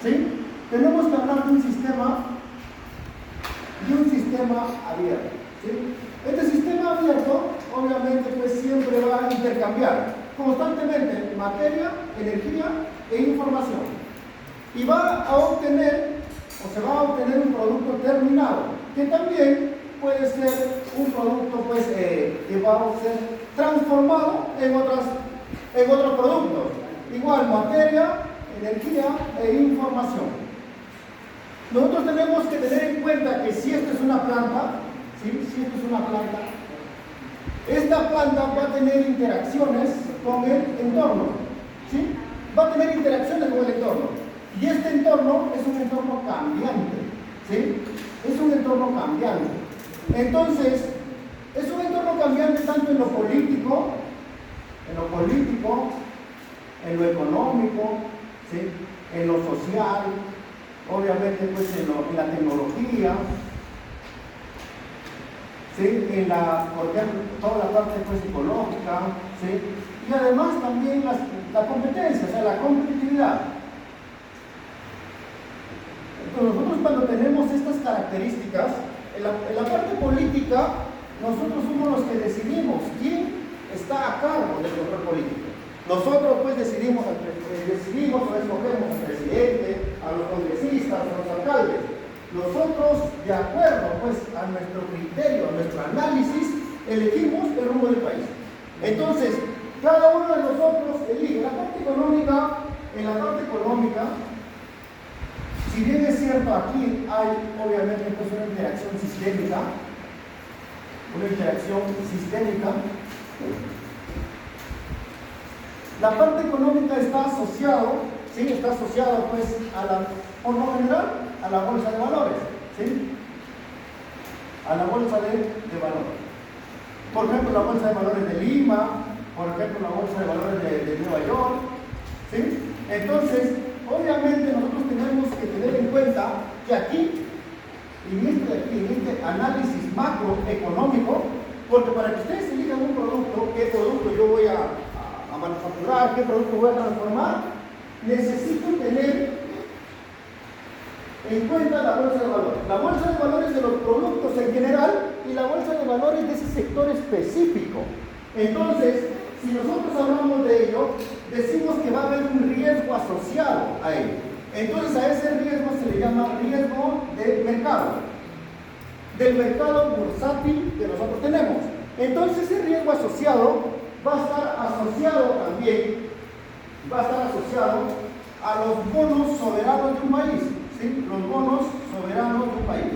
¿sí? Tenemos que hablar de un sistema abierto, ¿sí? Este sistema abierto, obviamente, pues siempre va a intercambiar constantemente materia, energía e información. Y va a obtener, o se va a obtener un producto terminado, que también puede ser un producto, pues, que va a ser transformado en otros productos. Igual, materia, energía e información. Nosotros tenemos que tener en cuenta que si esto es una planta, ¿sí? Si esto es una planta, esta planta va a tener interacciones con el entorno, ¿sí? Va a tener interacciones con el entorno. Y este entorno es un entorno cambiante, ¿sí? Es un entorno cambiante. Entonces, es un entorno cambiante tanto en lo político, en lo económico, ¿sí? En lo social, obviamente pues en la tecnología, ¿sí? Por ejemplo, toda la parte pues psicológica, ¿sí? Y además también la competencia, o sea, la competitividad. Entonces, nosotros cuando tenemos estas características, en la parte política, nosotros somos los que decidimos quién está a cargo del control político. Nosotros pues decidimos o escogemos al presidente, a los congresistas, a los alcaldes. Nosotros, de acuerdo pues a nuestro criterio, a nuestro análisis, elegimos el rumbo del país. Entonces, cada uno de nosotros elige. En la parte económica, si bien es cierto, aquí hay obviamente pues una interacción sistémica, la parte económica está asociado, ¿sí? Está asociado pues por lo general a la bolsa de valores, ¿sí? A la bolsa de valores. Por ejemplo, la bolsa de valores de Lima, por ejemplo, la bolsa de valores de Nueva York, ¿sí? Entonces, obviamente nosotros tenemos que tener en cuenta que aquí, en este análisis macroeconómico, porque para que ustedes elijan un producto, qué producto yo voy a manufacturar, qué producto voy a transformar, necesito tener en cuenta la bolsa de valores. La bolsa de valores de los productos en general y la bolsa de valores de ese sector específico. Entonces, si nosotros hablamos de ello, decimos que va a haber un riesgo asociado a ello. Entonces, a ese riesgo se le llama riesgo de mercado, del mercado bursátil que nosotros tenemos. Entonces, ese riesgo asociado va a estar asociado a los bonos soberanos de un país, ¿sí? Los bonos soberanos de un país.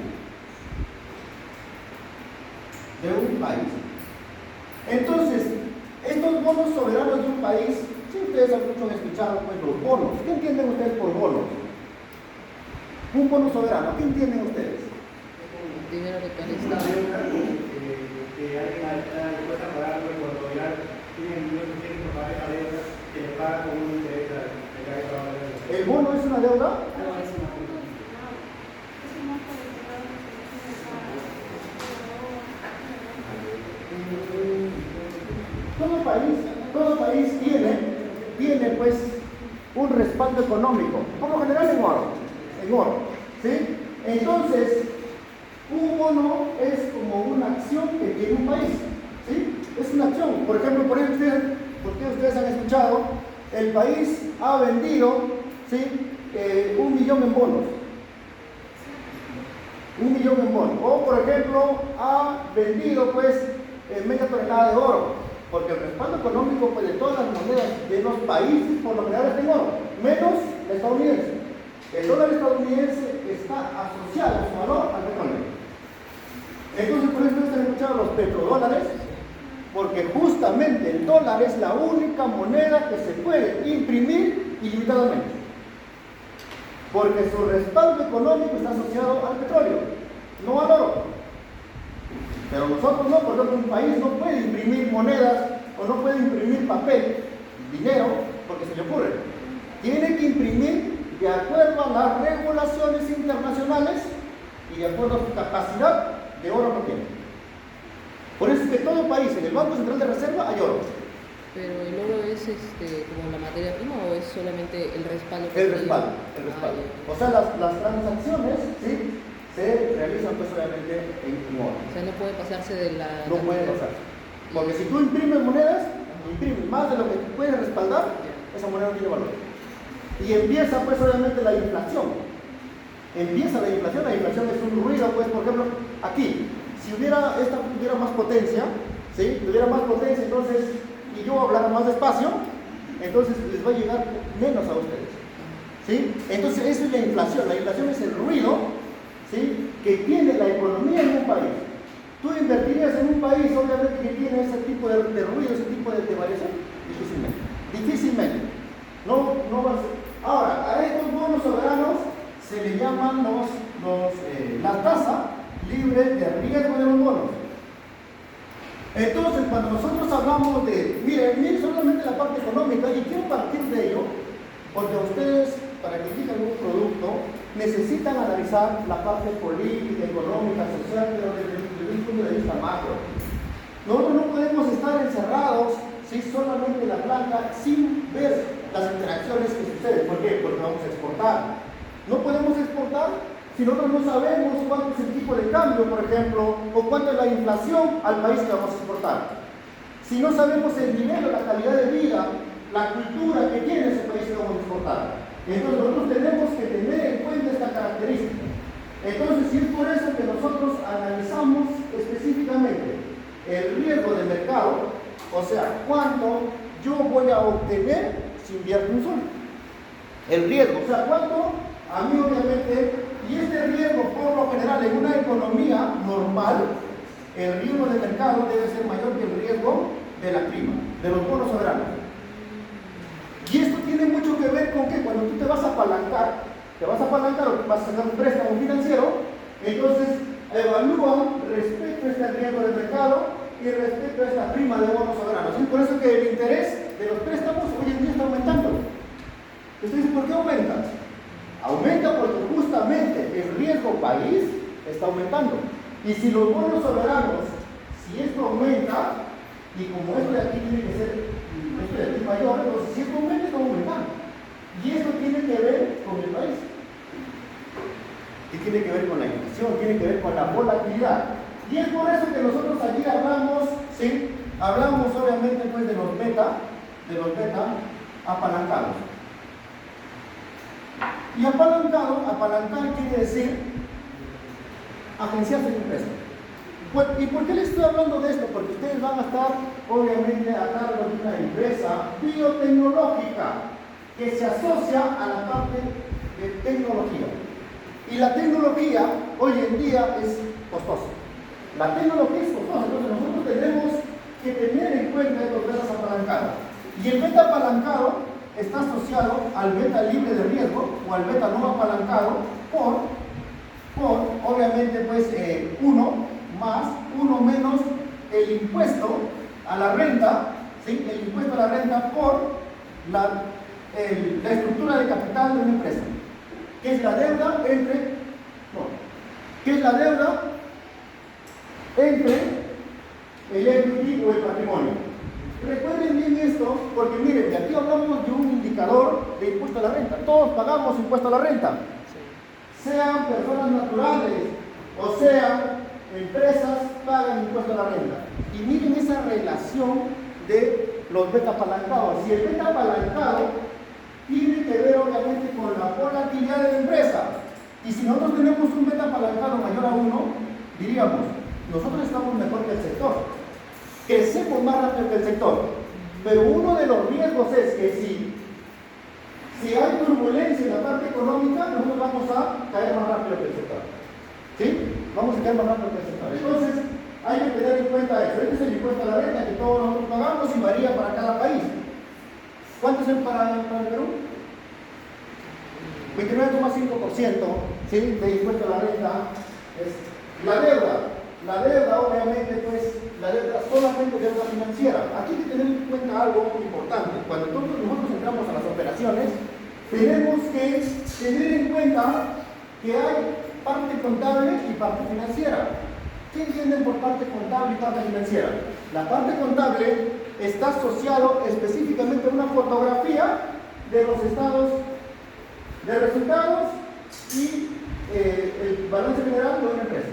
Entonces, estos bonos soberanos de un país, si ustedes han escuchado pues los bonos, ¿qué entienden ustedes por bonos? Un bono soberano, ¿qué entienden ustedes? Dinero que tiene el Estado. Que alguien cuesta pagar algo y cuando ya tienen que pagar esa deuda, que le paga con un interés ¿El bono es una deuda? Todo país tiene pues un respaldo económico, por lo general en oro, ¿sí? Entonces, un bono es como una acción que tiene un país, ¿sí? Es una acción. Por ejemplo, porque ustedes han escuchado, el país ha vendido, ¿sí? 1 millón en bonos. 1 millón en bonos. O, por ejemplo, ha vendido, pues, media tonelada de oro. Porque el respaldo económico pues, de todas las monedas de los países, por lo general, está en oro, menos la estadounidense. El dólar estadounidense está asociado a su valor al petróleo. Entonces, por eso ustedes han escuchado los petrodólares, porque justamente el dólar es la única moneda que se puede imprimir ilimitadamente. Porque su respaldo económico está asociado al petróleo, no al oro. Pero nosotros no, por ejemplo, un país no puede imprimir monedas o no puede imprimir papel, dinero, porque se le ocurre. Tiene que imprimir de acuerdo a las regulaciones internacionales y de acuerdo a su capacidad de oro que tiene. Por eso es que todo país, en el Banco Central de Reserva hay oro. Pero el oro es como la materia prima o es solamente el respaldo que El tiene? respaldo, el respaldo. Ya. O sea, las transacciones, ¿sí? Se realizan pues obviamente en oro. O sea, no puede pasarse de la... No puede cantidad. pasar. Porque si tú imprimes monedas, imprimes más de lo que tú puedes respaldar, esa moneda no tiene valor. Y empieza pues obviamente la inflación. Empieza la inflación es un ruido, pues por ejemplo, aquí, si esta tuviera más potencia, ¿sí? Tuviera más potencia, entonces, y yo hablara más despacio, entonces les va a llegar menos a ustedes. ¿Sí? Entonces eso es la inflación es el ruido, ¿sí? Que tiene la economía en un país. Tú invertirías en un país, obviamente, que tiene ese tipo de ruido, ese tipo de variación, difícilmente. No va a ser. Ahora, a estos bonos soberanos se le llaman la tasa libre de riesgo de los bonos. Entonces, cuando nosotros hablamos de, miren solamente la parte económica, y quiero partir de ello, porque a ustedes, para que elijan un producto, necesitan analizar la parte política, económica, social, pero desde un punto de vista macro. Nosotros no podemos estar encerrados, ¿sí? Solamente en la planta, sin ver las interacciones que suceden. ¿Por qué? Porque vamos a exportar. No podemos exportar si nosotros no sabemos cuánto es el tipo de cambio, por ejemplo, o cuánto es la inflación al país que vamos a exportar. Si no sabemos el nivel o la calidad de vida, la cultura que tiene ese país que vamos a exportar. Entonces nosotros tenemos que tener en cuenta esta característica. Entonces, si es por eso que nosotros analizamos específicamente el riesgo de mercado, o sea, cuánto yo voy a obtener si invierto un sol. El riesgo, o sea, cuánto a mí obviamente, y este riesgo por lo general en una economía normal, el riesgo de mercado debe ser mayor que el riesgo de la prima, de los bonos soberanos. Y esto tiene mucho que ver con que cuando tú te vas a apalancar o vas a sacar un préstamo financiero, entonces evalúan respecto a este riesgo de mercado y respecto a esta prima de bonos soberanos. Es por eso que el interés de los préstamos hoy en día está aumentando. Usted dice, ¿por qué aumenta? Aumenta porque justamente el riesgo país está aumentando. Y si los bonos soberanos, si esto aumenta, y como esto de aquí tiene que ser esto de aquí mayor, entonces si esto aumenta, está aumentando. Y esto tiene que ver con el país. Y tiene que ver con la inflación, tiene que ver con la volatilidad. Y es por eso que nosotros aquí hablamos, ¿sí? Hablamos obviamente pues de los beta apalancados. Y apalancar quiere decir agenciarse de empresa. ¿Y por qué les estoy hablando de esto? Porque ustedes van a estar obviamente a cargo de una empresa biotecnológica que se asocia a la parte de tecnología. Y la tecnología hoy en día es costosa. La tecnología es costosa, entonces nosotros tenemos que tener en cuenta estos betas apalancados. Y el beta apalancado está asociado al beta libre de riesgo o al beta no apalancado por obviamente pues uno menos el impuesto a la renta, ¿sí? El impuesto a la renta por la estructura de capital de una empresa, que es la deuda entre el equity o el patrimonio. Recuerden bien esto, porque miren, de aquí hablamos de un indicador de impuesto a la renta. Todos pagamos impuesto a la renta, sean personas naturales o sean empresas, pagan impuesto a la renta. Y miren esa relación de los beta apalancados. Si el beta apalancado tiene que ver obviamente con la volatilidad de la empresa, y si nosotros tenemos un beta apalancado mayor a 1, diríamos, nosotros estamos mejor que el sector, crecemos más rápido que el sector. Pero uno de los riesgos es que si hay turbulencia en la parte económica, nosotros vamos a caer más rápido que el sector. ¿Sí? Vamos a caer más rápido que el sector. Entonces, hay que tener en cuenta eso. Este es el impuesto a la renta que todos nosotros pagamos y varía para cada país. ¿Cuánto es para el Perú? 29,5%, ¿sí? De impuesto a la renta. Es la deuda, obviamente, pues, la deuda solamente deuda financiera. Aquí hay que tener en cuenta algo importante. Cuando nosotros entramos a las operaciones, tenemos que tener en cuenta que hay parte contable y parte financiera. ¿Qué entienden por parte contable y parte financiera? La parte contable está asociado específicamente a una fotografía de los estados de resultados y el balance general de una empresa.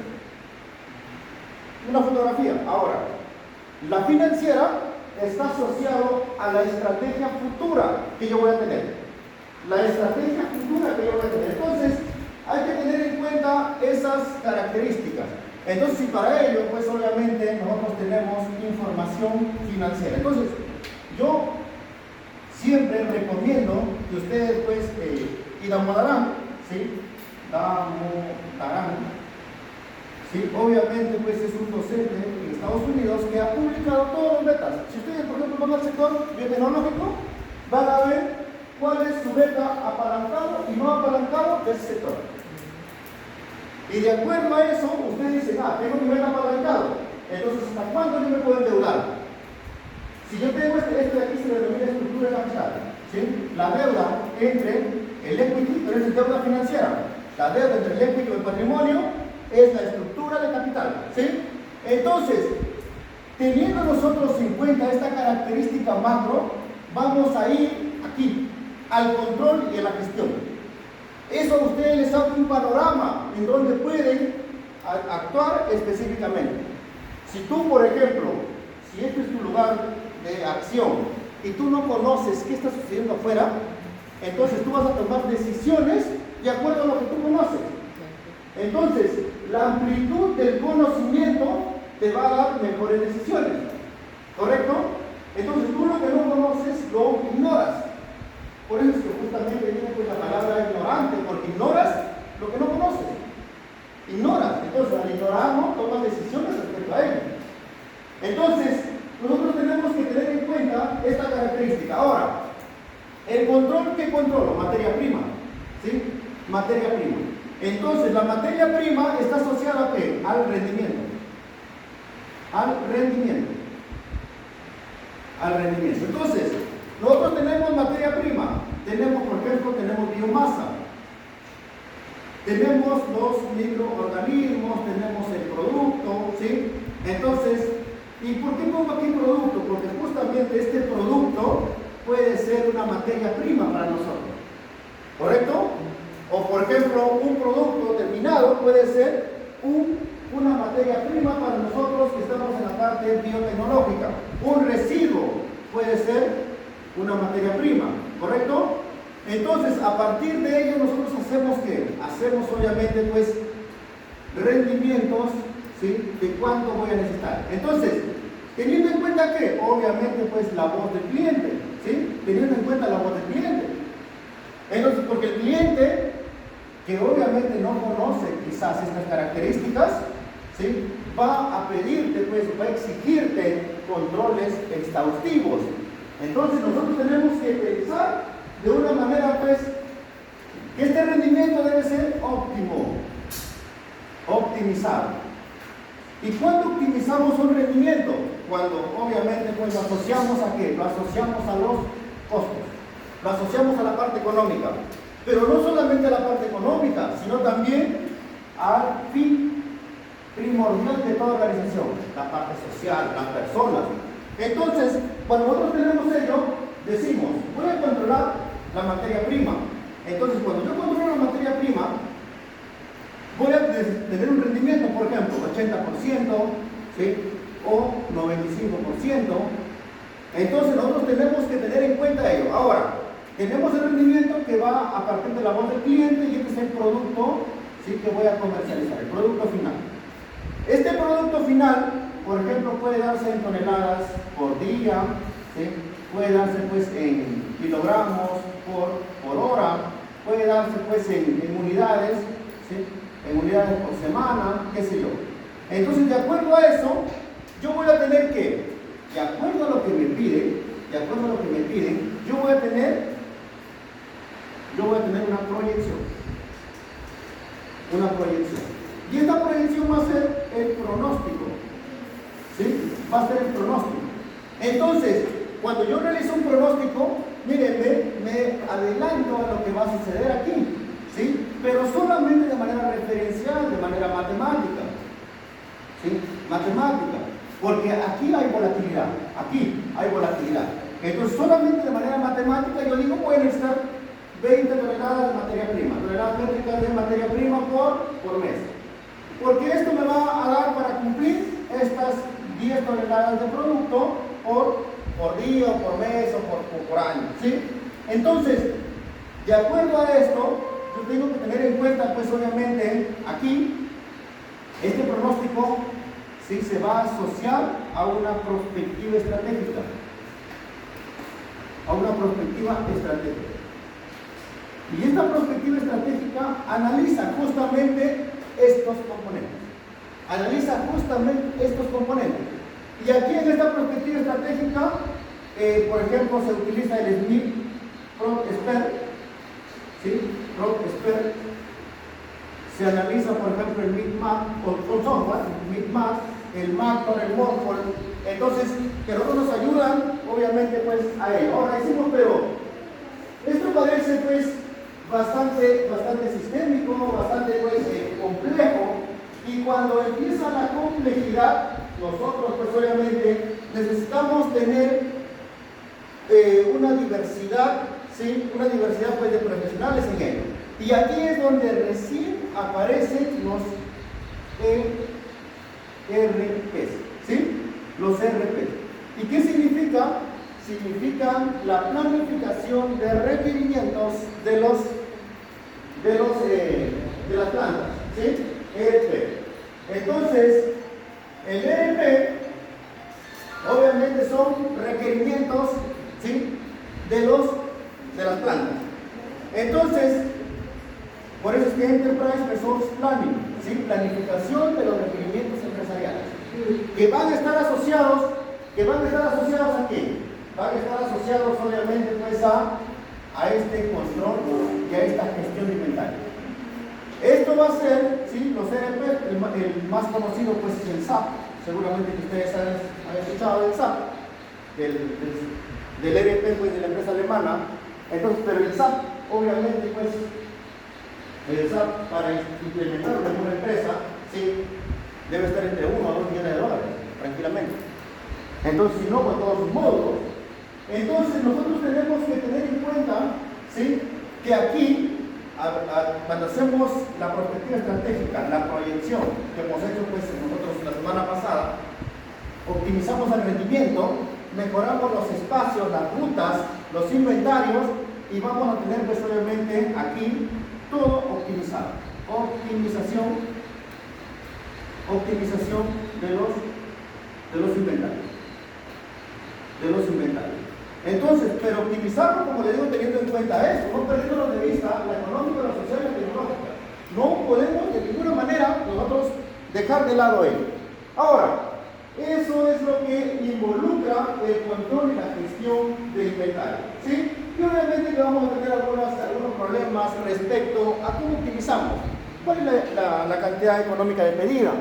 Una fotografía. Ahora, la financiera está asociado a la estrategia futura que yo voy a tener. La estrategia futura que yo voy a tener. Entonces, hay que tener en cuenta esas características. Entonces, y para ello, pues obviamente nosotros tenemos información financiera. Entonces, yo siempre recomiendo que ustedes, pues, Damodaran, ¿sí? Damodaran, ¿sí? Obviamente, pues, es un docente en Estados Unidos que ha publicado todos los betas. Si ustedes, por ejemplo, van al sector biotecnológico, van a ver cuál es su beta apalancado y no apalancado de ese sector. Y de acuerdo a eso, ustedes dicen, tengo mi beta apalancado. Entonces, ¿hasta cuánto yo me puedo endeudar? Si yo tengo este de aquí, se le denomina estructura de capital, ¿sí? La deuda entre el equity, pero es deuda financiera. La deuda entre el equity y el patrimonio es la estructura de capital, ¿sí? Entonces, teniendo nosotros en cuenta esta característica macro, vamos a ir aquí, al control y a la gestión. Eso a ustedes les abre un panorama en donde pueden actuar específicamente. Si tú, por ejemplo, si este es tu lugar de acción y tú no conoces qué está sucediendo afuera, entonces tú vas a tomar decisiones de acuerdo a lo que tú conoces. Entonces, la amplitud del conocimiento te va a dar mejores decisiones, ¿correcto? Entonces, tú lo que no conoces lo ignoras. Por eso es que justamente viene pues la palabra ignorante, porque ignoras lo que no conoces. Ignoras. Entonces, al ignorarlo, tomas decisiones respecto a ello. Entonces, nosotros tenemos que tener en cuenta esta característica. Ahora, el control, ¿qué controlo? Materia prima. ¿Sí? Materia prima. Entonces, la materia prima está asociada ¿a qué? Al rendimiento. Al rendimiento. Al rendimiento. Entonces, nosotros tenemos materia prima. Tenemos, por ejemplo, tenemos biomasa. Tenemos los microorganismos, tenemos el producto, ¿sí? Entonces, ¿y por qué pongo aquí producto? Porque justamente este producto puede ser una materia prima para nosotros, ¿correcto? O por ejemplo, un producto terminado puede ser una materia prima para nosotros que estamos en la parte biotecnológica. Un residuo puede ser una materia prima, ¿correcto? Entonces, a partir de ello, nosotros hacemos ¿qué? Hacemos obviamente pues rendimientos, ¿sí? De cuánto voy a necesitar. Entonces, teniendo en cuenta que, obviamente, pues la voz del cliente, ¿sí? Teniendo en cuenta la voz del cliente. Entonces, porque el cliente, que obviamente no conoce quizás estas características, ¿sí? Va a pedirte, pues, va a exigirte controles exhaustivos. Entonces, nosotros tenemos que pensar de una manera, pues, que este rendimiento debe ser óptimo, optimizado. ¿Y cuándo optimizamos un rendimiento? Cuando obviamente pues lo asociamos ¿a qué? Lo asociamos a los costos, lo asociamos a la parte económica, pero no solamente a la parte económica, sino también al fin primordial de toda organización, la parte social, las personas. Entonces, cuando nosotros tenemos ello, decimos, voy a controlar la materia prima. Entonces, cuando yo controlo la materia prima, voy a tener un rendimiento, por ejemplo, 80%, ¿sí? O 95%. Entonces, nosotros tenemos que tener en cuenta ello. Ahora, tenemos el rendimiento que va a partir de la voz del cliente y este es el producto, ¿sí? Que voy a comercializar, el producto final. Este producto final, por ejemplo, puede darse en toneladas por día, ¿sí? Puede darse pues en kilogramos por hora, puede darse pues en unidades, ¿sí? En unidades por semana, qué sé yo. Entonces, de acuerdo a eso, yo voy a tener que, de acuerdo a lo que me piden, yo voy a tener una proyección. Una proyección. Y esta proyección va a ser el pronóstico. ¿Sí? Va a ser el pronóstico. Entonces, cuando yo realizo un pronóstico, miren, me adelanto a lo que va a suceder aquí. ¿Sí? Pero solamente de manera referencial, de manera matemática. ¿Sí? Matemática. Porque aquí hay volatilidad. Aquí. hay volatilidad. Entonces, solamente de manera matemática, yo digo, pueden estar 20 toneladas de materia prima, toneladas métricas de materia prima por mes. Porque esto me va a dar para cumplir estas 10 toneladas de producto por día, o por mes, o por año, ¿sí? Entonces, de acuerdo a esto, yo tengo que tener en cuenta, pues obviamente, aquí, este pronóstico, ¿sí?, se va a asociar a una perspectiva estratégica. A una perspectiva estratégica. Y esta perspectiva estratégica analiza justamente estos componentes. Analiza justamente estos componentes. Y aquí en esta perspectiva estratégica, por ejemplo, se utiliza el Smith Prot-Spert, ¿sí? Prot-Spert. Se analiza, por ejemplo, el Mid-Map con software, el Mid-Map, el Mactor, el Morphol. Entonces, que nosotros nos ayudan, obviamente, pues, a ello. Ahora decimos, pero esto parece, pues, bastante sistémico, bastante, pues, complejo. Y cuando empieza la complejidad, nosotros, pues, obviamente, necesitamos tener una diversidad, ¿sí? Una diversidad, pues, de profesionales en ello. Y aquí es donde recién aparecen los ERPs, ¿sí? Los ERPs. ¿Y qué significa? Significan la planificación de requerimientos de las plantas, ¿sí? ERP. Entonces, el ERP obviamente son requerimientos, ¿sí?, de las plantas. Entonces, por eso es que Enterprise Resource Planning, ¿sí?, planificación de los requerimientos empresariales, que van a estar asociados ¿a qué? Van a estar asociados obviamente, pues, a este control y a esta gestión de inventario. Esto va a ser, ¿sí?, los ERP, el más conocido, pues, es el SAP. Seguramente que ustedes han escuchado del SAP, del ERP, pues, de la empresa alemana. Entonces, pero el SAP, obviamente, pues, el SAP para implementarlo en una empresa, ¿sí?, debe estar entre 1 a 2 millones de dólares, tranquilamente. Entonces, si no, con todos sus módulos. Entonces, nosotros tenemos que tener en cuenta, ¿sí?, que aquí, cuando hacemos la perspectiva estratégica, la proyección que hemos hecho, pues, nosotros la semana pasada, optimizamos el rendimiento, mejoramos los espacios, las rutas, los inventarios, y vamos a tener, pues, obviamente, aquí todo optimizado. Optimización de los inventarios. Entonces, pero optimizarlo, como le digo, teniendo en cuenta esto, no perdiendo de vista la económica, la social y la tecnológica. No podemos de ninguna manera nosotros dejar de lado ello. Ahora, eso es lo que involucra el control y la gestión del inventario, ¿sí? Y obviamente que vamos a tener algunos problemas respecto a cómo optimizamos. ¿Cuál es la cantidad económica de pedida?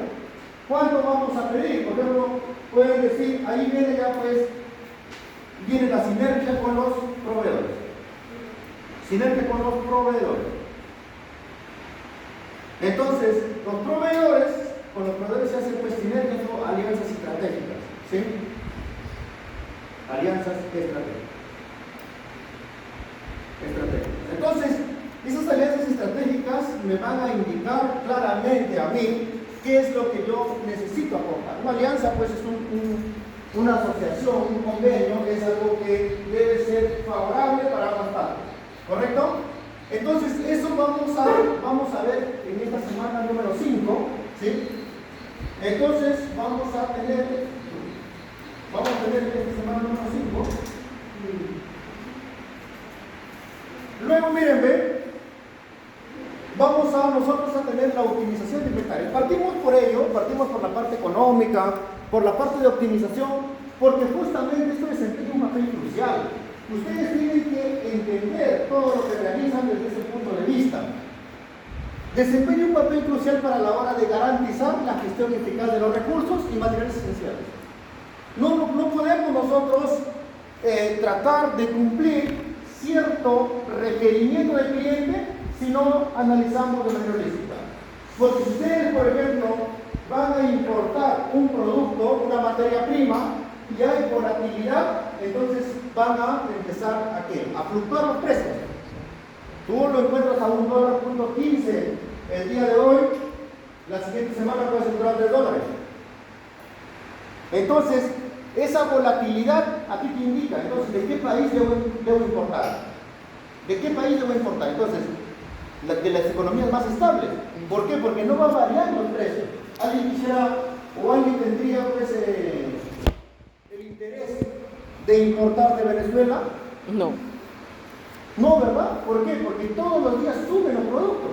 ¿Cuánto vamos a pedir? Por ejemplo, pueden decir, ahí viene ya, pues, viene la sinergia con los proveedores. Sinergia con los proveedores. Entonces, con los proveedores se hacen, pues, sinergias o alianzas estratégicas, ¿sí? Alianzas estratégicas. Entonces, esas alianzas estratégicas me van a indicar claramente a mí qué es lo que yo necesito aportar. Una alianza, pues, es una asociación, un convenio, es algo que debe ser favorable para ambas partes, ¿correcto? Entonces, eso vamos a ver en esta semana número 5, ¿sí? Entonces, vamos a tener en esta semana número 5. Luego, miren, ve, vamos a nosotros a tener la optimización de inventario. Partimos por la parte económica, por la parte de optimización, porque justamente esto desempeña un papel crucial. Ustedes tienen que entender todo lo que realizan desde ese punto de vista. Desempeña un papel crucial para la hora de garantizar la gestión eficaz de los recursos y materiales esenciales. No podemos nosotros tratar de cumplir cierto requerimiento del cliente si no analizamos de manera holística. Porque si ustedes, por ejemplo, van a importar un producto, una materia prima, y hay volatilidad, entonces van a empezar ¿a qué? A fluctuar los precios. Tú lo encuentras a $1.15 el día de hoy, la siguiente semana puedes encontrar $3. Entonces, esa volatilidad aquí te indica, entonces, ¿de qué país debo importar? ¿De qué país debo importar? Entonces, de las economías más estables. ¿Por qué? Porque no va variando el precio. Alguien quisiera, o alguien tendría pues el interés de importar de Venezuela. No. No, ¿verdad? ¿Por qué? Porque todos los días suben los productos.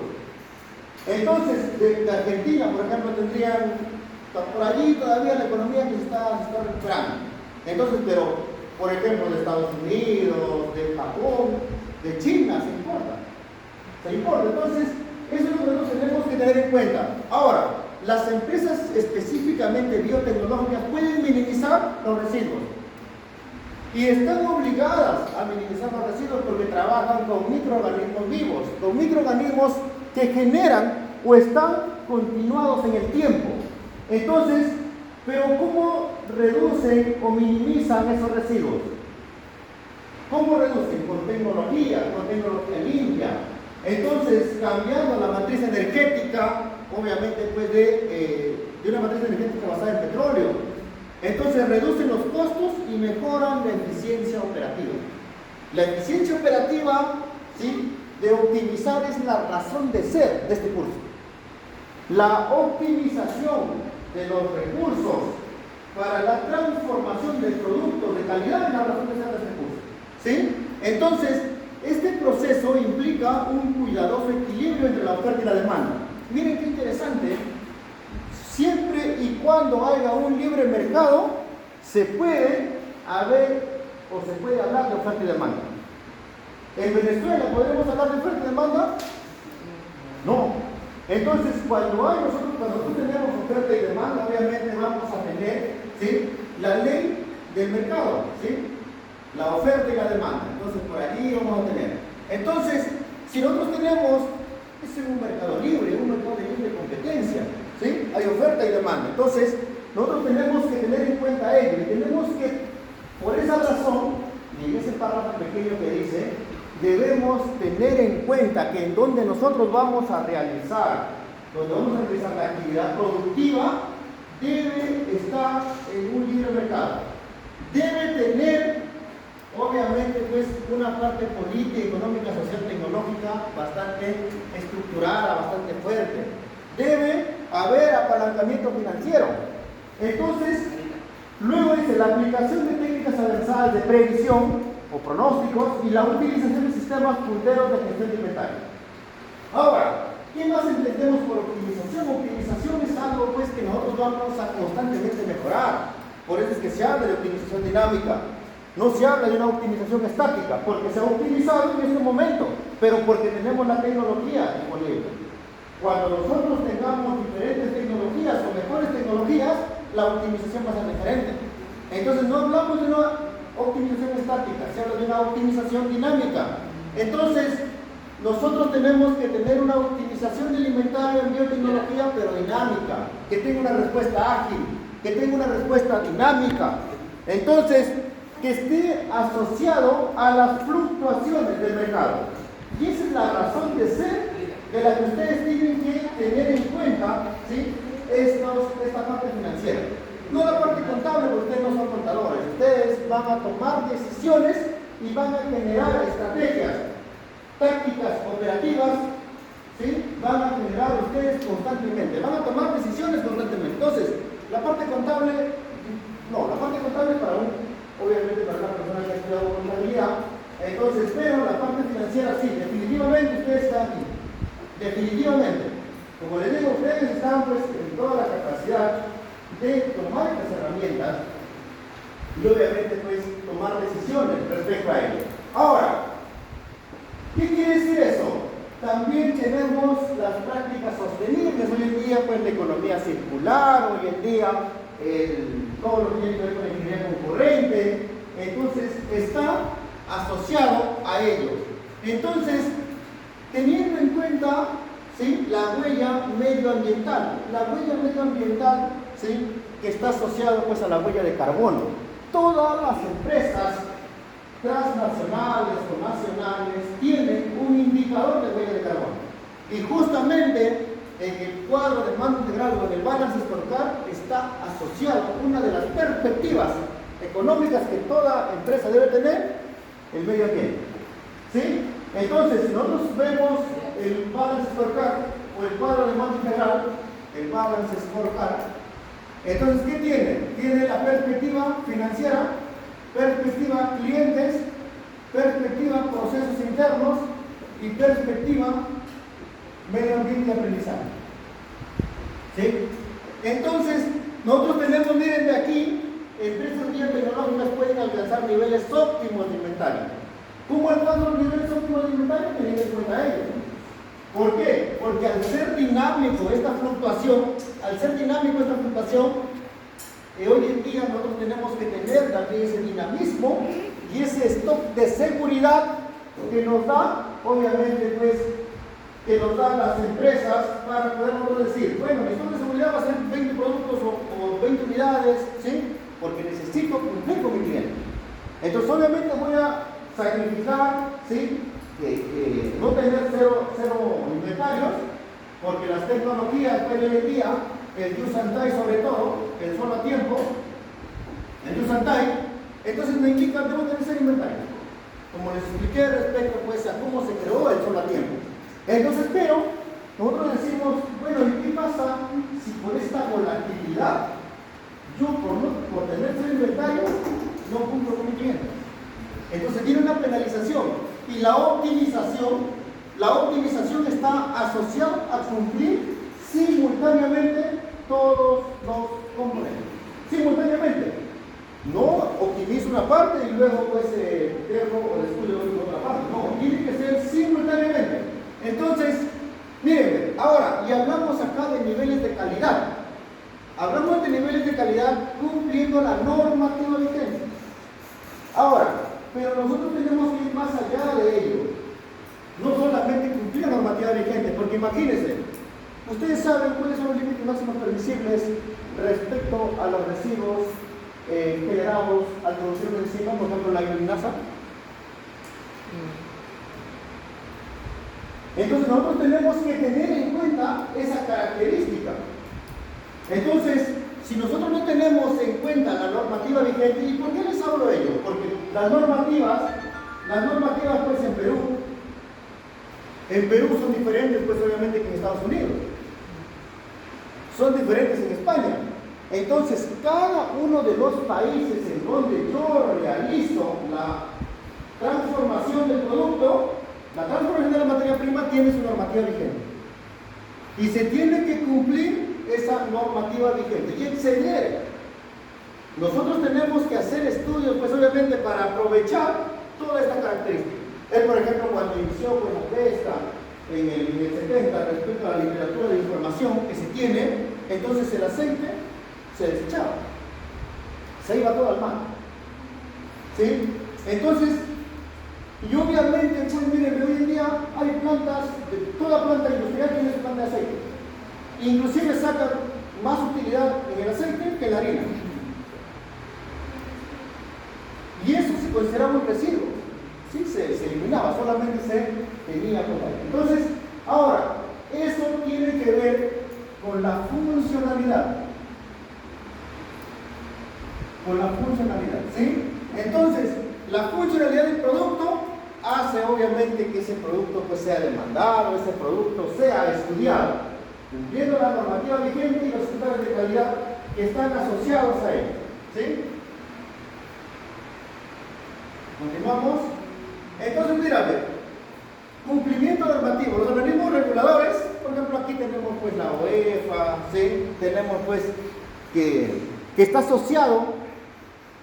Entonces, de Argentina, por ejemplo, tendrían por allí todavía la economía que se está recuperando. Entonces, pero, por ejemplo, de Estados Unidos, de Japón, de China, se importa. Se importa. Entonces, eso es lo que nosotros tenemos que tener en cuenta. Ahora, las empresas específicamente biotecnológicas pueden minimizar los residuos. Y están obligadas a minimizar los residuos porque trabajan con microorganismos vivos, con microorganismos que generan o están continuados en el tiempo. Entonces, pero ¿cómo reducen o minimizan esos residuos? ¿Cómo reducen? Con tecnología limpia. Entonces, cambiando la matriz energética, obviamente pues de una matriz energética basada en petróleo. Entonces reducen los costos y mejoran la eficiencia operativa. La eficiencia operativa, ¿sí?, de optimizar es la razón de ser de este curso. La optimización de los recursos para la transformación de productos de calidad es la razón de ser de este curso. ¿Sí? Entonces, este proceso implica un cuidadoso equilibrio entre la oferta y la demanda. Miren qué interesante. Siempre y cuando haya un libre mercado, se puede hablar de oferta y demanda. ¿En Venezuela podremos hablar de oferta y demanda? No. Entonces, cuando nosotros tenemos oferta y demanda, obviamente vamos a tener, ¿sí?, la ley del mercado, ¿sí?, la oferta y la demanda. Entonces, por allí vamos a tener. Entonces, si nosotros tenemos, es un mercado libre, un mercado de libre competencia, ¿sí?, hay oferta y demanda. Entonces, nosotros tenemos que tener en cuenta ello y tenemos que, por esa razón, y en ese párrafo pequeño que dice, debemos tener en cuenta que en donde nosotros vamos a realizar la actividad productiva, debe estar en un libre mercado. Debe tener, obviamente, pues, una parte política, económica, social, tecnológica bastante estructurada, bastante fuerte. Debe haber apalancamiento financiero. Entonces, luego dice la aplicación de técnicas avanzadas de previsión o pronósticos y la utilización de sistemas punteros de gestión de inventario. Ahora, ¿qué más entendemos por optimización? Optimización es algo pues que nosotros vamos a constantemente mejorar. Por eso es que se habla de optimización dinámica. No se habla de una optimización estática, porque se ha optimizado en este momento, pero porque tenemos la tecnología disponible. Cuando nosotros tengamos diferentes tecnologías o mejores tecnologías, la optimización va a ser diferente. Entonces no hablamos de una optimización estática, se habla de una optimización dinámica. Entonces, nosotros tenemos que tener una optimización del inventario en biotecnología, pero dinámica, que tenga una respuesta ágil, que tenga una respuesta dinámica. Entonces, que esté asociado a las fluctuaciones del mercado. Y esa es la razón de ser de la que ustedes tienen que tener en cuenta, ¿sí?, esta parte financiera. No la parte contable, porque ustedes no son contadores. Ustedes van a tomar decisiones y van a generar estrategias, tácticas operativas, ¿sí?, van a generar ustedes constantemente. Van a tomar decisiones constantemente. Entonces, la parte contable, no, la parte contable es obviamente para una persona que ha estudiado contabilidad. Entonces, pero la parte financiera sí, definitivamente ustedes están aquí. Definitivamente. Como les digo, ustedes están pues en toda la capacidad de tomar estas herramientas y obviamente pues tomar decisiones respecto a ello. Ahora, ¿qué quiere decir eso? También tenemos las prácticas sostenibles. Hoy en día pues la economía circular, hoy en día todo lo que tiene que ver con la ingeniería concurrente, entonces está asociado a ello. Entonces, teniendo en cuenta, ¿sí?, la huella medioambiental, ¿sí?, que está asociado pues a la huella de carbono. todas las empresas transnacionales o nacionales tienen un indicador de huella de carbono. Y justamente en el cuadro de mando integral o en el balance scorecard está asociado una de las perspectivas económicas que toda empresa debe tener, el medio ambiente. ¿Sí? Entonces, si nosotros vemos el balance scorecard o el cuadro de mando integral, el balance scorecard, entonces, ¿qué tiene? Tiene la perspectiva financiera, perspectiva clientes, perspectiva procesos internos y perspectiva medio ambiente y aprendizaje. ¿Sí? Entonces, nosotros tenemos, miren de aquí, empresas biotecnológicas pueden alcanzar niveles óptimos de inventario. ¿Cómo alcanzan los niveles óptimos de inventario? Teniendo en cuenta ellos. ¿Por qué? Porque al ser dinámico esta fluctuación, hoy en día nosotros tenemos que tener también ese dinamismo y ese stock de seguridad que nos da, obviamente, pues, que nos dan las empresas para poder decir, bueno, mi stock de seguridad va a ser 20 productos o 20 unidades, ¿sí? Porque necesito cumplir con mi cliente. Entonces, obviamente, voy a sacrificar, ¿sí? No tener cero inventarios, porque las tecnologías que hoy en día, el use and tie sobre todo, el solo a tiempo, el use and tie, entonces me indica que debo tener cero inventarios. Como les expliqué respecto pues a cómo se creó el solo a tiempo. Entonces, pero nosotros decimos, bueno, ¿y qué pasa si por esta volatilidad yo por tener cero inventarios no cumplo con mi cliente? Entonces tiene una penalización. Y la optimización está asociada a cumplir simultáneamente todos los componentes. Simultáneamente. No optimizo una parte y luego pues dejo o descuido otra parte. No, tiene que ser simultáneamente. Entonces, miren, ahora, y hablamos acá de niveles de calidad. Hablamos de niveles de calidad cumpliendo la normativa vigente. Ahora, pero nosotros tenemos que ir más allá de ello. No solamente cumplir la normativa vigente, porque imagínense, ustedes saben cuáles son los límites máximos permisibles respecto a los residuos generados al producir una enzima, por ejemplo la iluminasa. Entonces nosotros tenemos que tener en cuenta esa característica. Entonces, si nosotros no tenemos en cuenta la normativa vigente, ¿y por qué les hablo de ello? Porque las normativas pues en Perú son diferentes pues obviamente que en Estados Unidos. Son diferentes en España. Entonces, cada uno de los países en donde yo realizo la transformación del producto, la transformación de la materia prima tiene su normativa vigente. Y se tiene que cumplir esa normativa vigente y exceder. Nosotros tenemos que hacer estudios, pues obviamente, para aprovechar toda esta característica. Él, por ejemplo, cuando inició con la pesca en el 70 respecto a la literatura de información que se tiene, entonces el aceite se desechaba, se iba todo al mar. ¿Sí? Entonces, y obviamente, pues miren, hoy en día hay plantas, toda planta industrial tiene su planta de aceite. Inclusive sacan más utilidad en el aceite que en la harina. Y eso se consideraba un residuo. Sí, se eliminaba, solamente se tenía por ahí. Entonces, ahora, eso tiene que ver con la funcionalidad. ¿Sí? Entonces, la funcionalidad del producto hace obviamente que ese producto pues sea demandado, ese producto sea estudiado, cumpliendo la normativa vigente y los estándares de calidad que están asociados a él. ¿Sí? Continuamos. Entonces, mírame, cumplimiento normativo. Los organismos reguladores, por ejemplo, aquí tenemos pues la UEFA, ¿sí? Tenemos pues que está asociado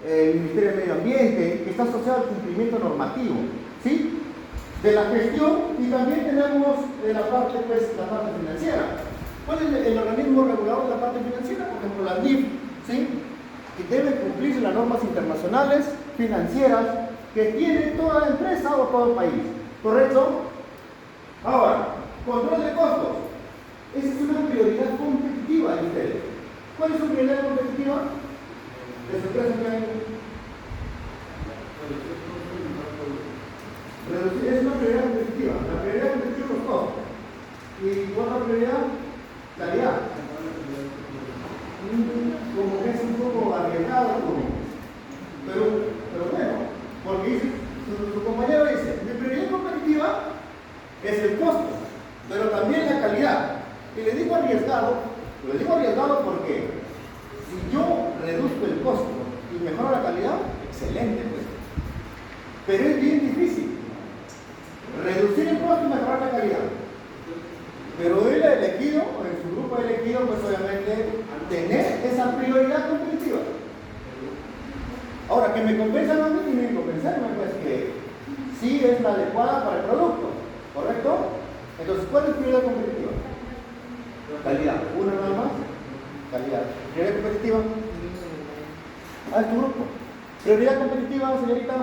el Ministerio del Medio Ambiente, que está asociado al cumplimiento normativo, ¿sí? De la gestión, y también tenemos de la parte, pues, la parte financiera. ¿Cuál es el organismo regulador de la parte financiera? Por ejemplo, la NIF, ¿sí? Que debe cumplirse las normas internacionales financieras que tiene toda la empresa o todo el país, ¿correcto? Ahora, control de costos. Esa es una prioridad competitiva de ustedes. ¿Cuál es su prioridad competitiva? De su empresa que hay. prioridad? Calidad. Como que es un poco arriesgado, pero bueno, porque dice, su compañero dice, mi prioridad competitiva es el costo, pero también la calidad. Y le digo arriesgado porque si yo reduzco el costo y mejoro la calidad, excelente pues. Pero es bien difícil reducir el costo y mejorar la calidad. Pero él ha elegido, o en su grupo ha elegido, pues obviamente, tener esa prioridad competitiva. Ahora, que me compensan a mí, tienen que compensarme, pues que sí es la adecuada para el producto, ¿correcto? Entonces, ¿cuál es prioridad competitiva? Calidad. Una nada más. Calidad. Prioridad competitiva. Ah, es tu grupo. Prioridad competitiva, señorita.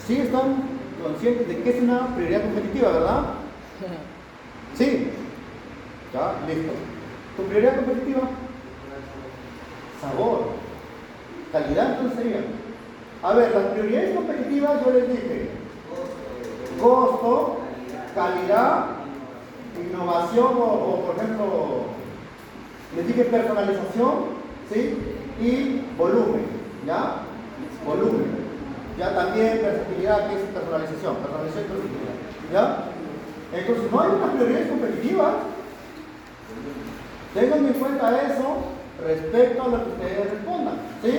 Sí están conscientes de que es una prioridad competitiva, ¿verdad? Sí. Ya, listo. ¿Tu prioridad competitiva? Sabor. Calidad, entonces sería. A ver, las prioridades competitivas yo les dije. Costo, calidad, innovación o por ejemplo, les dije personalización, ¿sí? Y volumen, ¿ya? Volumen. Ya también versatilidad, que es personalización y versatilidad, ¿ya? Entonces, no hay unas prioridades competitivas. Tengan en cuenta eso respecto a lo que ustedes respondan, ¿sí?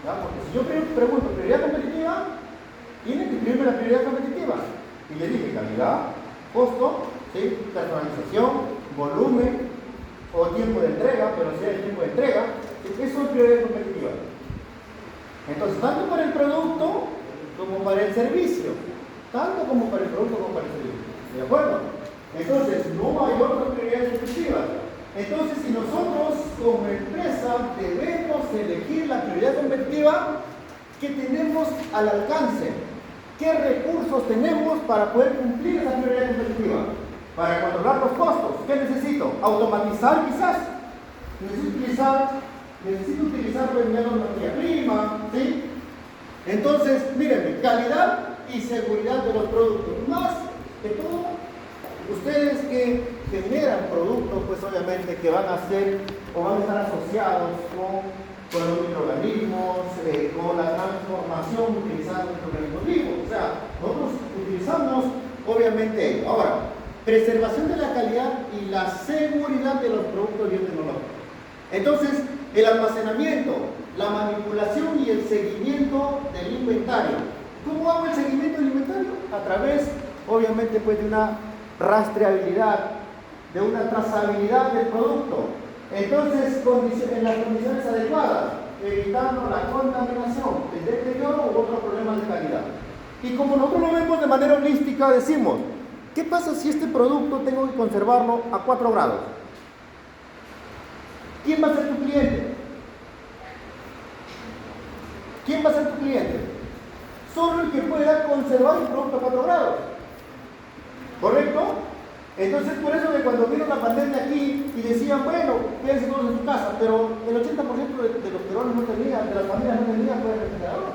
¿Ya? Porque si yo pregunto prioridad competitiva, tienen que escribirme la prioridad competitiva. Y le dije calidad, costo, ¿sí? Personalización, volumen o tiempo de entrega, pero si hay tiempo de entrega, eso es prioridad competitiva. Entonces, tanto para el producto como para el servicio. Tanto como para el producto como para el servicio. ¿De acuerdo? Entonces, no hay otras prioridades competitivas. Entonces, si nosotros como empresa debemos elegir la prioridad competitiva que tenemos al alcance, ¿qué recursos tenemos para poder cumplir esa prioridad competitiva? Para controlar los costos, ¿qué necesito? Automatizar quizás. Necesito utilizar menos materia prima, ¿sí? Entonces, mírenme, calidad y seguridad de los productos. Más que todo, ustedes que generan productos, pues obviamente que van a ser o van a estar asociados con los microorganismos, con la transformación utilizando microorganismos vivos. O sea, nosotros utilizamos obviamente, ahora, preservación de la calidad y la seguridad de los productos biotecnológicos. Entonces, el almacenamiento, la manipulación y el seguimiento del inventario. ¿Cómo hago el seguimiento del inventario? A través, obviamente, pues de una rastreabilidad, de una trazabilidad del producto. Entonces, en las condiciones adecuadas, evitando la contaminación, el deterioro u otros problemas de calidad. Y como nosotros lo vemos de manera holística, decimos, ¿qué pasa si este producto tengo que conservarlo a 4 grados? ¿Quién va a ser tu cliente? ¿Quién va a ser tu cliente? Solo el que pueda conservar un producto a 4 grados. ¿Correcto? Entonces, por eso que cuando vino la pandemia aquí y decían, bueno, quédense todos en su casa, pero el 80% de los peruanos no tenían, de las familias no tenían pues refrigerador.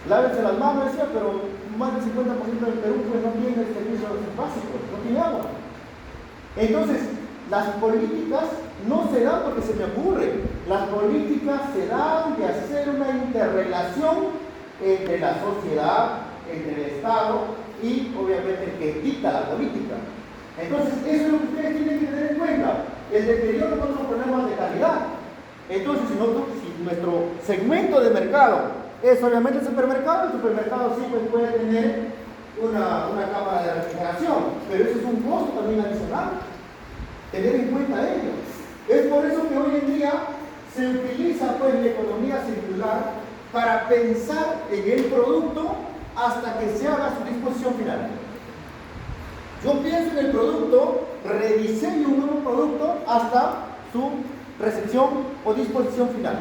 Lávense las manos, decía, pero más del 50% del Perú pues no tiene servicios básicos, no tiene agua. Entonces, las políticas no se dan porque se me ocurre. Las políticas se dan de hacer una interrelación entre la sociedad, entre el Estado y obviamente el que dicta la política. Entonces, eso es lo que ustedes tienen que tener en cuenta. El deterioro con los problemas de calidad. Entonces, si nuestro segmento de mercado es obviamente el supermercado sí pues, puede tener una cámara de refrigeración, pero eso es un costo también adicional. Tener en cuenta ello. Es por eso que hoy en día se utiliza pues la economía circular para pensar en el producto hasta que se haga su disposición final. Yo pienso en el producto, rediseño un nuevo producto hasta su recepción o disposición final.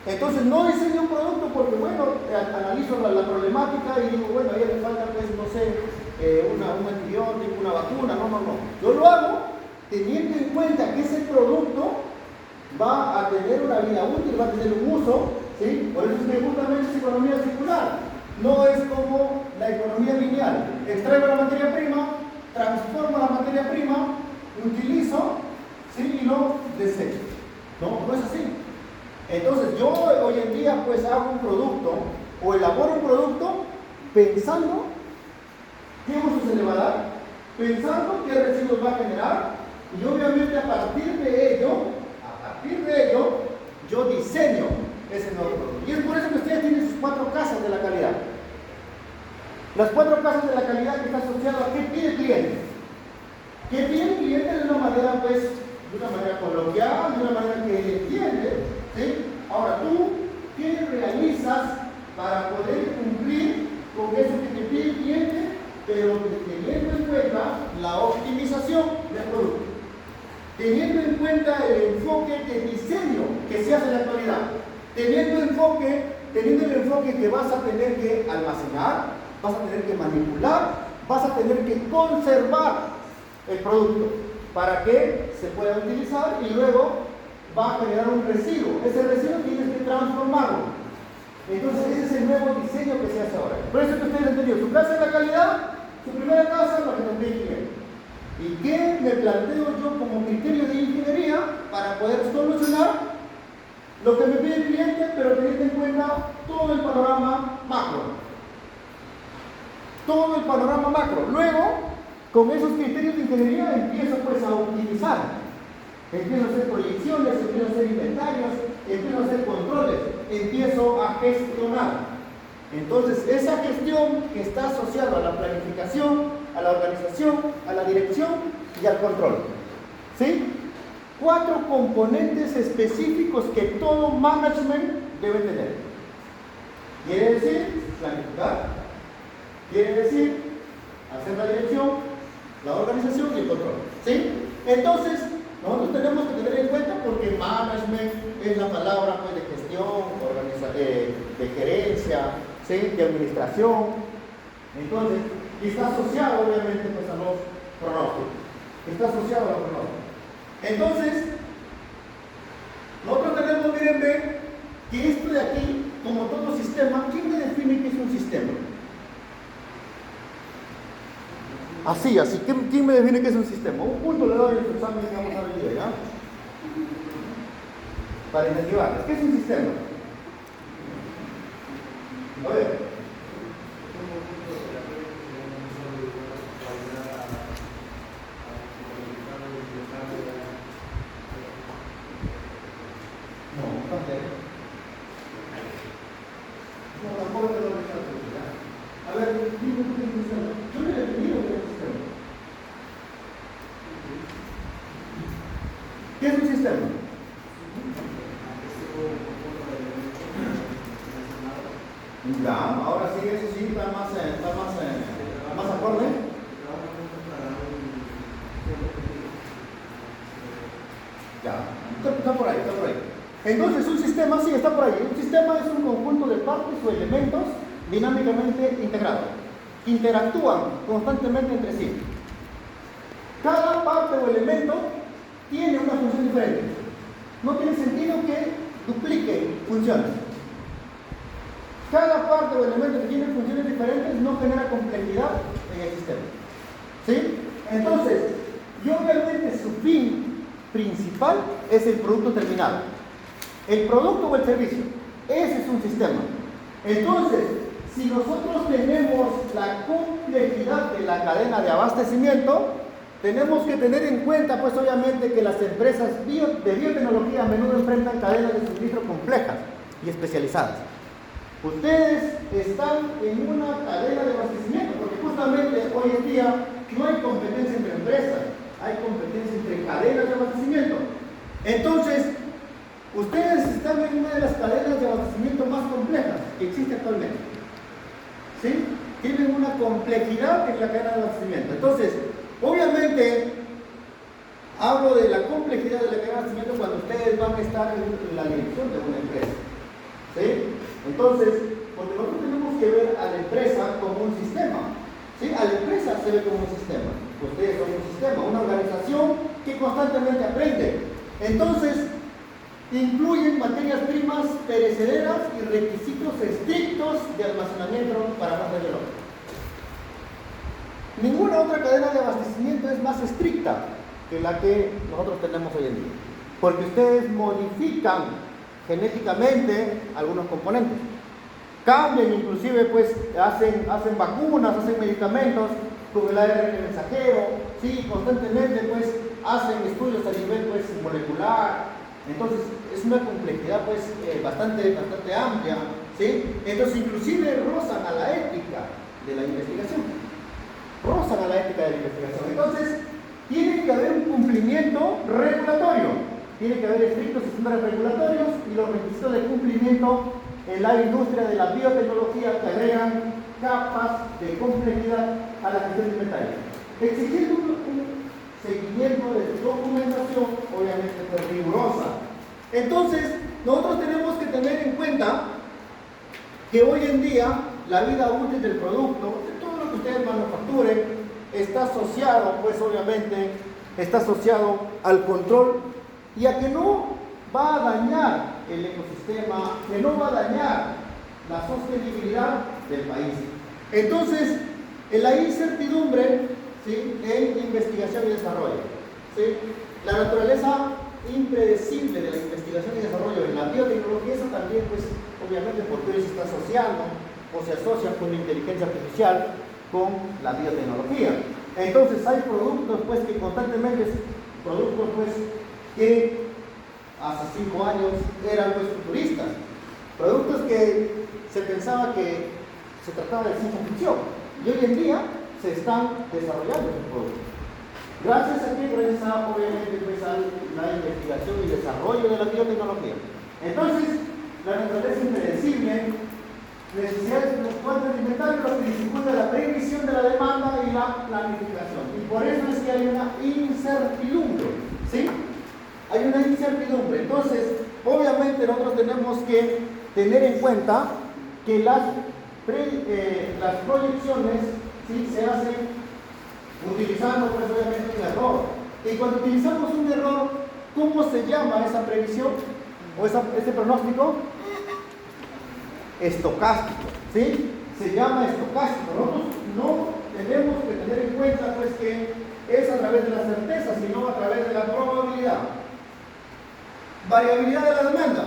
Entonces no diseño un producto porque, bueno, analizo la problemática y digo, bueno, ahí le falta, pues, no sé, un antibiótico, una vacuna, no. Yo lo hago teniendo en cuenta que ese producto va a tener una vida útil, va a tener un uso ¿sí? Por eso es que justamente es economía circular. No es como la economía lineal. Extraigo la materia prima, transformo la materia prima, utilizo, ¿sí? Y lo desecho. No, no es así. Entonces yo hoy en día pues hago un producto o elaboro un producto pensando qué uso se le va a dar, pensando qué residuos va a generar y obviamente a partir de ello yo diseño ese nuevo producto. Y es por eso que ustedes tienen sus 4 casas de la calidad. Las 4 casas de la calidad que está asociado a qué pide el cliente. ¿Qué pide el cliente? De una manera pues, de una manera coloquial, de una manera que él entiende, ¿sí? Ahora tú, ¿qué realizas para poder cumplir con eso que te pide el cliente, pero teniendo en cuenta la optimización del producto? Teniendo en cuenta el enfoque de diseño que se hace en la actualidad, teniendo el enfoque que vas a tener que almacenar, vas a tener que manipular, vas a tener que conservar el producto para que se pueda utilizar y luego va a generar un residuo. Ese residuo tienes que transformarlo. Entonces ese es el nuevo diseño que se hace ahora. Por eso que ustedes han entendido, su casa es la calidad, su primera casa es la que nos pide el cliente. ¿Y qué me planteo yo como criterio de ingeniería para poder solucionar lo que me pide el cliente, pero teniendo en cuenta todo el panorama macro? Todo el panorama macro. Luego, con esos criterios de ingeniería empiezo pues a optimizar. Empiezo a hacer proyecciones, empiezo a hacer inventarios, empiezo a hacer controles, empiezo a gestionar. Entonces, esa gestión que está asociada a la planificación, a la organización, a la dirección y al control. ¿Sí? 4 componentes específicos que todo management debe tener. Quiere decir planificar, quiere decir hacer la dirección, la organización y el control. ¿Sí? Entonces, nosotros tenemos que tener en cuenta porque management es la palabra pues, de gestión, de gerencia, ¿sí? De administración. Entonces, y está asociado obviamente pues, a los pronósticos. Está asociado a los pronósticos. Entonces, nosotros tenemos, miren, ver que esto de aquí, como todo sistema, ¿quién me define qué es un sistema? Así, ¿quién me define qué es un sistema? Un punto le doy en su examen que vamos a ver hoy día, ¿ya? Para incentivarles, ¿qué es un sistema? A ver. ¿Qué es un sistema? Ya, ahora sí, eso sí está más acorde. Ya, está por ahí. Entonces, un sistema, sí, está por ahí. Un sistema es un conjunto de partes o elementos dinámicamente integrados. Interactúan constantemente entre sí. Cada parte o elemento tiene una función diferente. No tiene sentido que dupliquen funciones. Cada parte o elemento que tiene funciones diferentes no genera complejidad en el sistema. ¿Sí? Entonces, y obviamente su fin principal es el producto terminado. El producto o el servicio. Ese es un sistema. Entonces, si nosotros tenemos la complejidad de la cadena de abastecimiento, tenemos que tener en cuenta, pues obviamente, que las empresas de biotecnología a menudo enfrentan cadenas de suministro complejas y especializadas. Ustedes están en una cadena de abastecimiento, porque justamente hoy en día no hay competencia entre empresas, hay competencia entre cadenas de abastecimiento. Entonces, ustedes están en una de las cadenas de abastecimiento más complejas que existe actualmente. ¿Sí? Tienen una complejidad en la cadena de abastecimiento. Entonces, obviamente, hablo de la complejidad de la cadena de abastecimiento cuando ustedes van a estar en la dirección de una empresa. ¿Sí? Entonces, porque nosotros tenemos que ver a la empresa como un sistema. ¿Sí? A la empresa se ve como un sistema. Ustedes son un sistema, una organización que constantemente aprende. Entonces, incluyen materias primas perecederas y requisitos estrictos de almacenamiento para fuerza biológica. Ninguna otra cadena de abastecimiento es más estricta que la que nosotros tenemos hoy en día, porque ustedes modifican genéticamente algunos componentes, cambian inclusive, pues hacen vacunas, hacen medicamentos con el ARN mensajero, ¿sí? Constantemente pues hacen estudios a nivel pues molecular. Entonces es una complejidad pues bastante amplia, ¿sí? Entonces inclusive rozan a la ética de la investigación, entonces tiene que haber un cumplimiento regulatorio, tiene que haber estrictos estándares regulatorios y los requisitos de cumplimiento en la industria de la biotecnología que agregan capas de complejidad a la gestión de inventario, exigiendo un seguimiento de documentación obviamente pues, rigurosa. Entonces nosotros tenemos que tener en cuenta que hoy en día la vida útil del producto, de todo lo que ustedes manufacturen, está asociado pues obviamente está asociado al control y a que no va a dañar el ecosistema, que no va a dañar la sostenibilidad del país. Entonces, en la incertidumbre, ¿sí? En investigación y desarrollo, ¿sí? La naturaleza impredecible de la investigación y desarrollo en la biotecnología, eso también, pues, obviamente, porque hoy se está asociando o se asocia con la inteligencia artificial con la biotecnología. Entonces, hay productos, pues, que constantemente, productos, pues, que hace 5 años eran pues futuristas, productos que se pensaba que se trataba de ciencia ficción y hoy en día se están desarrollando esos productos. Gracias a que gracias a obviamente pues, a la investigación y desarrollo de la biotecnología. Entonces, la naturaleza impredecible, necesidades fluctuantes de inventario, lo que dificulta la previsión de la demanda y la planificación. Y por eso es que hay una incertidumbre, ¿sí? Hay una incertidumbre. Entonces, obviamente nosotros tenemos que tener en cuenta que las proyecciones, ¿sí? Se hacen utilizando pues obviamente un error. Y cuando utilizamos un error, ¿cómo se llama esa previsión o ese pronóstico? Estocástico, ¿sí? Se llama estocástico. Nosotros no tenemos que tener en cuenta pues que es a través de la certeza, sino a través de la probabilidad. Variabilidad de la demanda.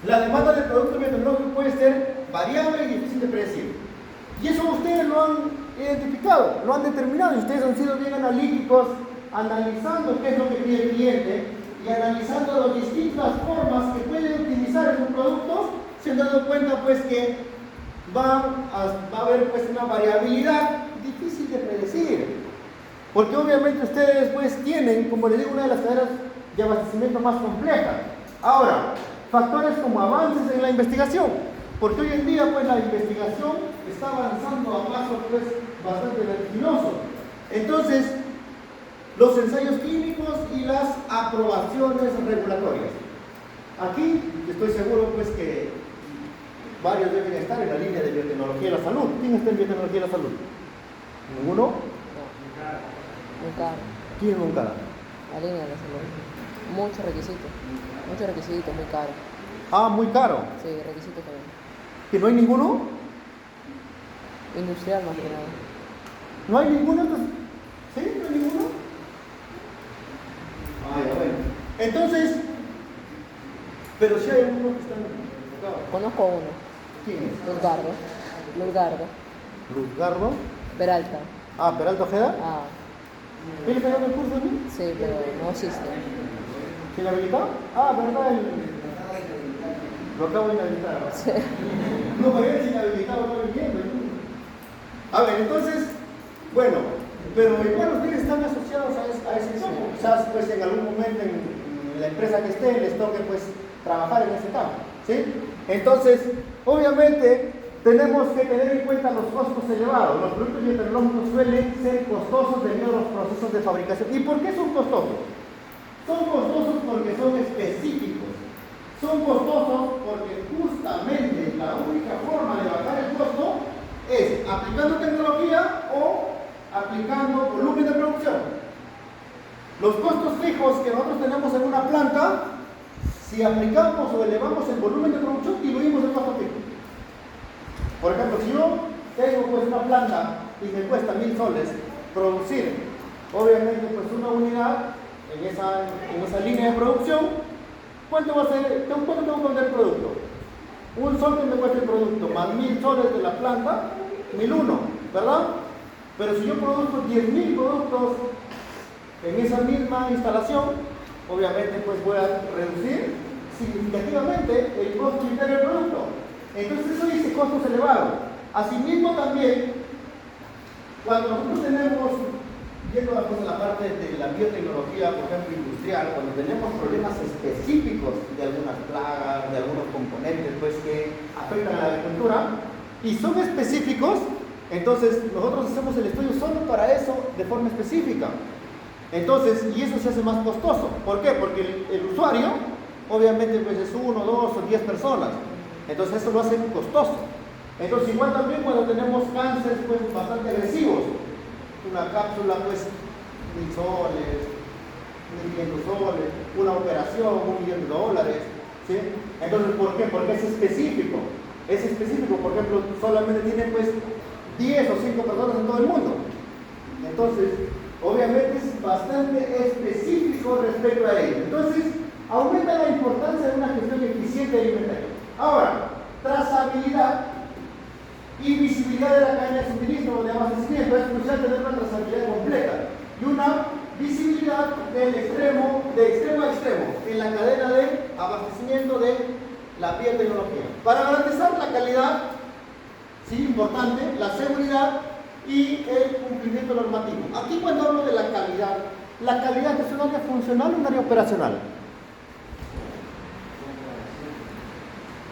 La demanda del producto biotecnológico puede ser variable y difícil de predecir. Y eso ustedes lo han identificado, lo han determinado, y ustedes han sido bien analíticos, analizando qué es lo que pide el cliente y analizando las distintas formas que pueden utilizar esos productos, se han dado cuenta pues que va a haber pues una variabilidad difícil de predecir. Porque obviamente ustedes pues tienen, como les digo, una de las cadenas de abastecimiento más compleja. Ahora, factores como avances en la investigación, porque hoy en día pues la investigación está avanzando a pasos pues bastante vertiginosos. Entonces, los ensayos clínicos y las aprobaciones regulatorias. Aquí estoy seguro pues que varios deben estar en la línea de biotecnología de la salud. ¿Quién está en biotecnología de la salud? ¿Ninguno? No, muy caro. ¿Quién es muy caro? La línea de la salud. Muchos requisitos, muy caro. Ah, muy caro. Sí, requisitos también. ¿Que no hay ninguno? Industrial más que nada. ¿No hay ninguno? Entonces, ¿sí? ¿No hay ninguno? Ah, ya bueno. Entonces, pero si hay algunos que están enfocados. Conozco uno. ¿Quién es? Luzgardo. Luzgardo. Peralta. Ah, Peralta Ojeda. Ah, ¿Él está dando el curso aquí? sí, pero no existe. ¿Quién habilitado? Ah, ¿verdad? Lo acabo de inhabilitar. Sí. No, es inhabilitado, no viviendo. A ver, entonces, bueno, pero igual ustedes están asociados a ese campo. Quizás pues en algún momento en la empresa que estén les toque pues trabajar en ese campo, ¿sí? Entonces, obviamente, tenemos que tener en cuenta los costos elevados. Los productos biotecnológicos suelen ser costosos debido a los procesos de fabricación. ¿Y por qué son costosos? Son costosos porque son específicos. Son costosos porque justamente la única forma de bajar el costo es aplicando tecnología o aplicando volumen de producción. Los costos fijos que nosotros tenemos en una planta si aplicamos o elevamos el volumen de producción, diluimos el costo fijo. Por ejemplo, si yo tengo pues una planta y me cuesta 1000 soles producir, obviamente pues una unidad en esa línea de producción, ¿cuánto va a ser? ¿Cuánto tengo que vender el producto? 1 sol que me cuesta el producto, más 1000 soles de la planta, 1001, ¿verdad? Pero si yo produzco 10.000 productos en esa misma instalación, obviamente pues voy a reducir significativamente el costo interno del producto. Entonces eso dice costos elevados. Asimismo también, cuando nosotros tenemos, viendo pues, la parte de la biotecnología, por ejemplo, industrial, cuando tenemos problemas específicos de algunas plagas, de algunos componentes pues, que afectan a la agricultura, y son específicos, entonces nosotros hacemos el estudio solo para eso de forma específica. Entonces, y eso se hace más costoso. ¿Por qué? Porque el usuario, obviamente, pues es 1, 2 o 10 personas. Entonces eso lo hace costoso. Entonces igual también cuando tenemos cánceres pues bastante agresivos, una cápsula pues 1000 soles, 1500 soles, una operación, $1.000.000, ¿sí? Entonces, ¿por qué? Porque es específico. Es específico, por ejemplo, solamente tiene pues 10 o 5 personas en todo el mundo. Entonces, obviamente es bastante específico respecto a ello. Entonces, aumenta la importancia de una gestión eficiente de inventario. Ahora, trazabilidad y visibilidad de la cadena de suministro o de abastecimiento. Es crucial tener una trazabilidad completa y una visibilidad de extremo a extremo en la cadena de abastecimiento de la biotecnología. Para garantizar la calidad, sí, importante, la seguridad y el cumplimiento normativo. Aquí cuando hablo de la calidad es un área funcional o un área operacional.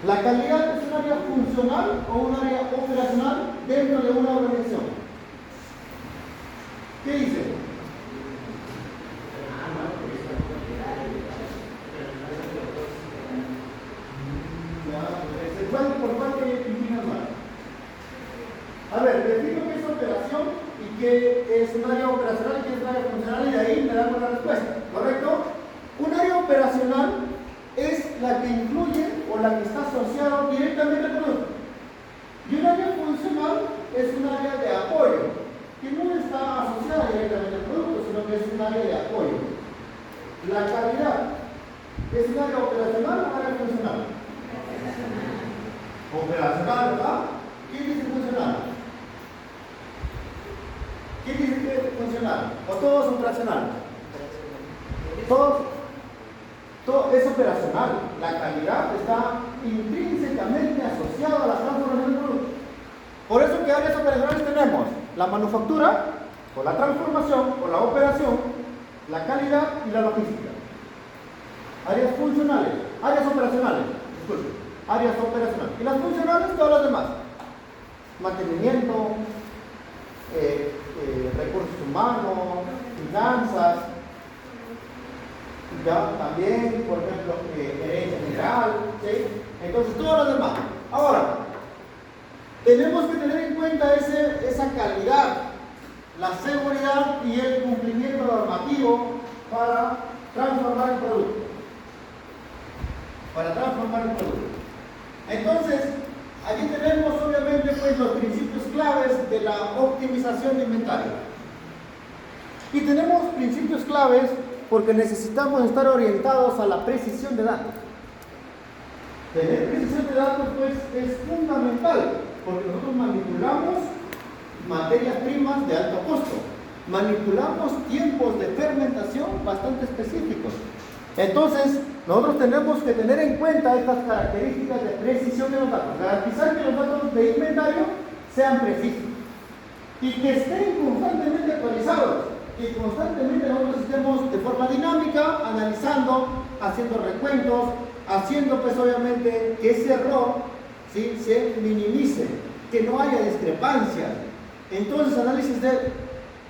La calidad es un área funcional o un área operacional dentro de una organización. ¿Qué dice? ¿Por cuál te inclinas más? A ver, defino qué es operación y qué es un área operacional y qué es un área funcional y de ahí me dan una respuesta, ¿correcto? Un área operacional es la que incluye o la que está asociada directamente al producto. Y un área funcional es un área de apoyo, que no está asociada directamente al producto, sino que es un área de apoyo. La calidad es un área operacional o un área funcional. Operacional, ¿verdad? ¿Quién dice funcional? ¿Quién dice que es funcional? ¿O todo es operacional? Todo es operacional. La calidad está intrínsecamente asociada a la transformación del producto. Por eso, ¿qué áreas operacionales tenemos? La manufactura, o la transformación, o la operación, la calidad y la logística. Áreas funcionales, áreas operacionales, disculpen, áreas operacionales. Y las funcionales, todas las demás. Mantenimiento, recursos humanos, finanzas, ya también, por ejemplo, gerencia general, ¿sí? Entonces, todas las demás. Ahora, tenemos que tener en cuenta esa calidad, la seguridad y el cumplimiento normativo para transformar el producto. Entonces, aquí tenemos obviamente pues, los principios claves de la optimización de inventario. Y tenemos principios claves porque necesitamos estar orientados a la precisión de datos. Tener precisión de datos pues, es fundamental porque nosotros manipulamos materias primas de alto costo, manipulamos tiempos de fermentación bastante específicos. Entonces, nosotros tenemos que tener en cuenta estas características de precisión de los datos, garantizar que los datos de inventario sean precisos y que estén constantemente actualizados, que constantemente nosotros estemos de forma dinámica, analizando, haciendo recuentos, haciendo pues obviamente que ese error, ¿sí?, se minimice, que no haya discrepancias. Entonces, análisis de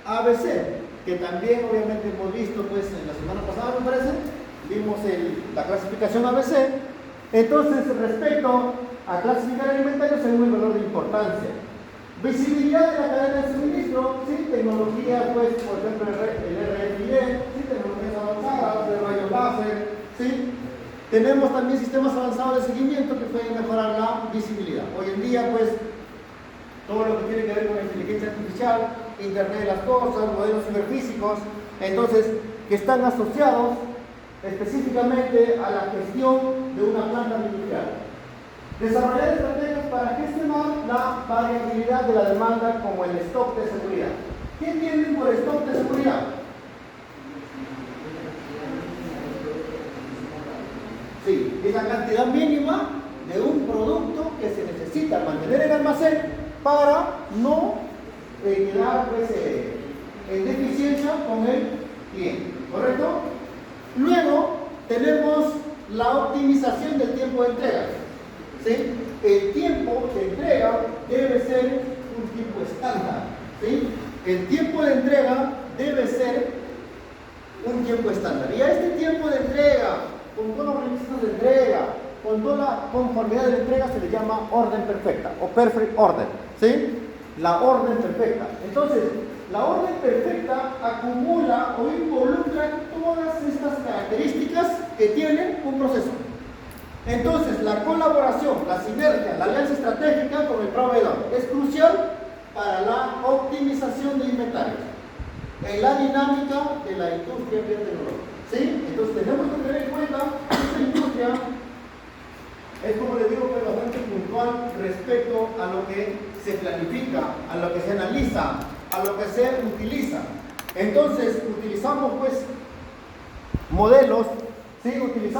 ABC, que también obviamente hemos visto pues en la semana pasada, me parece, vimos la clasificación ABC. Entonces, respecto a clasificar el inventario según el valor de importancia. Visibilidad de la cadena de suministro, ¿sí? Tecnología, pues, por ejemplo, el RFID, ¿sí? Tecnologías avanzadas, de rayos láser, ¿sí? Tenemos también sistemas avanzados de seguimiento que pueden mejorar la visibilidad. Hoy en día, pues, todo lo que tiene que ver con la inteligencia artificial, Internet de las cosas, modelos superfísicos, entonces, que están asociados específicamente a la gestión de una planta industrial. Desarrollar estrategias para gestionar la variabilidad de la demanda como el stock de seguridad. ¿Qué entienden por stock de seguridad? Sí, es la cantidad mínima de un producto que se necesita mantener en almacén para no quedar pues, en deficiencia con el cliente, ¿correcto? Luego tenemos la optimización del tiempo de entrega. ¿Sí? El tiempo de entrega debe ser un tiempo estándar. ¿Sí? El tiempo de entrega debe ser un tiempo estándar. Y a este tiempo de entrega, con todos los requisitos de entrega, con toda la conformidad de la entrega, se le llama orden perfecta o perfect order. ¿Sí? La orden perfecta. Entonces, la orden perfecta acumula o involucra todas estas características que tiene un proceso. Entonces, la colaboración, la sinergia, la alianza estratégica con el proveedor es crucial para la optimización de inventarios en la dinámica de la industria biotecnológica. ¿Sí? Entonces, tenemos que tener en cuenta que esta industria es, como les digo, pues, bastante puntual respecto a lo que se planifica, a lo que se analiza, a lo que se utiliza. Entonces, utilizamos pues modelos, ¿sí? Utilizamos